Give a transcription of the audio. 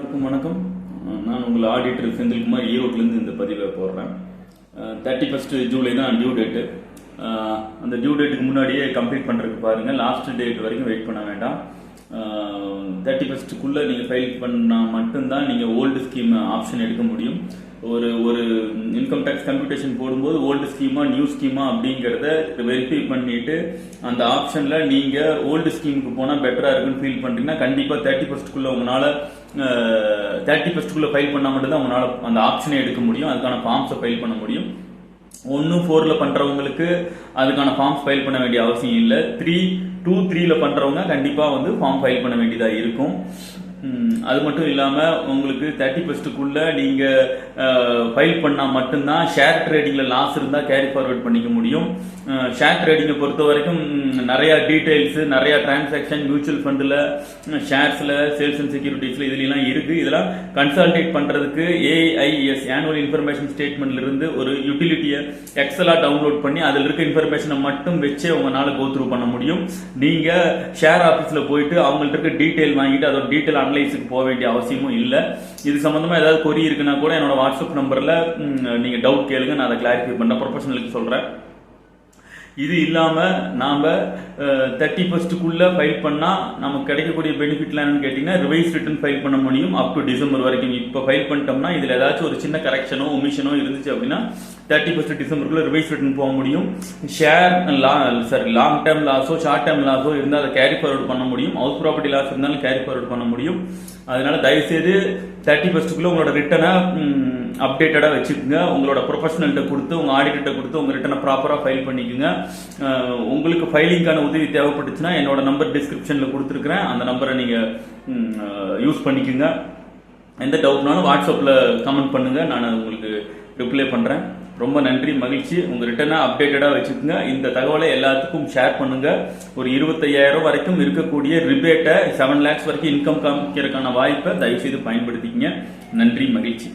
அனைவருக்கும் வணக்கம். நான் உங்கள் ஆடிட்டர் செந்தில்குமார் ஈரோட்டிலேருந்து இந்த பதிவை போடுறேன். 31 ஜூலை தான் டியூ டேட்டு. அந்த டியூ டேட்டுக்கு முன்னாடியே கம்ப்ளீட் பண்ணுறதுக்கு பாருங்கள். லாஸ்ட் டேட் வரைக்கும் வெயிட் பண்ண வேண்டாம். 31க்குள்ளே நீங்கள் ஃபைல் பண்ணால் மட்டும்தான் நீங்கள் ஓல்டு ஸ்கீம் ஆப்ஷன் எடுக்க முடியும். ஒரு இன்கம் டேக்ஸ் கம்ப்யூட்டேஷன் போடும்போது ஓல்டு ஸ்கீமா நியூ ஸ்கீமா அப்படிங்கிறத வெரிஃபை பண்ணிட்டு அந்த ஆப்ஷனில் நீங்கள் ஓல்டு ஸ்கீமுக்கு போனால் பெட்டராக இருக்குன்னு ஃபீல் பண்ணுறீங்கன்னா கண்டிப்பாக 31க்குள்ளே உங்களால் 31க்குள்ளே ஃபைல் பண்ணால் மட்டும்தான் உங்களால் அந்த ஆப்ஷனை எடுக்க முடியும். அதுக்கான ஃபார்ம்ஸை ஃபைல் பண்ண முடியும். 1-4ல் பண்ணுறவங்களுக்கு அதுக்கான ஃபார்ம்ஸ் ஃபைல் பண்ண வேண்டிய அவசியம் இல்லை. 3-2-3ல பண்ணுறவங்க கண்டிப்பாக ஃபார்ம் ஃபைல் பண்ண வேண்டியதாக இருக்கும். அது மட்டும் இல்லாமல் உங்களுக்கு 31க்குள்ளே நீங்கள் ஃபைல் பண்ணால் மட்டும்தான் ஷேர் ட்ரேடிங்கில் லாஸ் இருந்தால் கேரி ஃபார்வர்ட் பண்ணிக்க முடியும். ஷேர் ட்ரேடிங்கை பொறுத்த வரைக்கும் நிறையா டீட்டெயில்ஸு, நிறையா டிரான்சாக்ஷன் மியூச்சுவல் ஃபண்டில், ஷேர்ஸில், சேல்ஸ் அண்ட் செக்யூரிட்டிஸில் இதுலாம் இருக்குது. இதெல்லாம் கன்சால்டேட் பண்ணுறதுக்கு AIS ஆனுவல் இன்ஃபர்மேஷன் ஸ்டேட்மெண்ட்லேருந்து ஒரு யூட்டிலிட்டியை எக்ஸலாக டவுன்லோட் பண்ணி அதில் இருக்க இன்ஃபர்மேஷனை மட்டும் வச்சே உங்களால் கோத்ரூ பண்ண முடியும். நீங்கள் ஷேர் ஆஃபீஸில் போயிட்டு அவங்கள்ட்ட இருக்க டீட்டெயில் வாங்கிட்டு அதோட டீட்டெயில் அனலைஸுக்கு போக வேண்டிய அவசியமும் இல்லை. இது சம்பந்தமா ஏதாவது கொரி இருக்குன்னா கூட என்னோட வாட்ஸ்அப் நம்பர்ல நீங்க டவுட் கேளுங்க, நான் அதை கிளாரிஃபை பண்ண ப்ரொஃபஷனலுக்கு சொல்றேன். இது இல்லாம நாம 31க்குள்ள ஃபைல் பண்ணா நமக்கு கிடைக்கக்கூடிய பெனிஃபிட்லாம் என்னன்னு கேட்டீங்கன்னா ரிவைஸ் ரிட்டர்ன் ஃபைல் பண்ண முடியும் அப் டு டிசம்பர் வரைக்கும். இப்போ ஃபைல் பண்ணிட்டோம்னா இதுல ஏதாச்சும் ஒரு சின்ன கரெக்ஷனோ ஒமிஷனோ இருந்துச்சு அப்படின்னா 31 டிசம்பருக்குள்ள ரிவைஸ் ரிட்டர்ன் போக முடியும். ஷேர் லாங் டேர்ம் லாஸோ ஷார்ட் டேர்ம் லாஸோ இருந்தால் அதை கேரி ஃபார்வர்ட் பண்ண முடியும். ஹவுஸ் ப்ராப்பர்ட்டி லாஸ் இருந்தாலும் கேரி ஃபார்வர்ட் பண்ண முடியும். அதனால தயவுசெய்து 31க்குள்ள உங்களோட ரிட்டனை அப்டேட்டடாக வச்சுக்கோங்க. உங்களோட ப்ரொஃபஷனல்கிட்ட கொடுத்து உங்கள் ஆடிட்டர்கிட்ட கொடுத்து உங்கள் ரிட்டனை ப்ராப்பராக ஃபைல் பண்ணிக்கோங்க. உங்களுக்கு ஃபைலிங்கான உதவி தேவைப்பட்டுச்சுன்னா என்னோட நம்பர் டிஸ்கிரிப்ஷனில் கொடுத்துருக்குறேன். அந்த நம்பரை நீங்கள் யூஸ் பண்ணிக்கோங்க. எந்த டவுட்னாலும் வாட்ஸ்அப்பில் கமெண்ட் பண்ணுங்கள், நான் உங்களுக்கு ரிப்ளை பண்ணுறேன். ரொம்ப நன்றி, மகிழ்ச்சி. உங்கள் ரிட்டனை அப்டேட்டடாக வச்சுக்கோங்க. இந்த தகவலை எல்லாத்துக்கும் ஷேர் பண்ணுங்கள். ஒரு 25,000 வரைக்கும் இருக்கக்கூடிய ரிபேட்டை 7 lakhs வரைக்கும் இன்கம் காமிக்கிறதுக்கான வாய்ப்பை தயவுசெய்து பயன்படுத்திக்கங்க. நன்றி, மகிழ்ச்சி.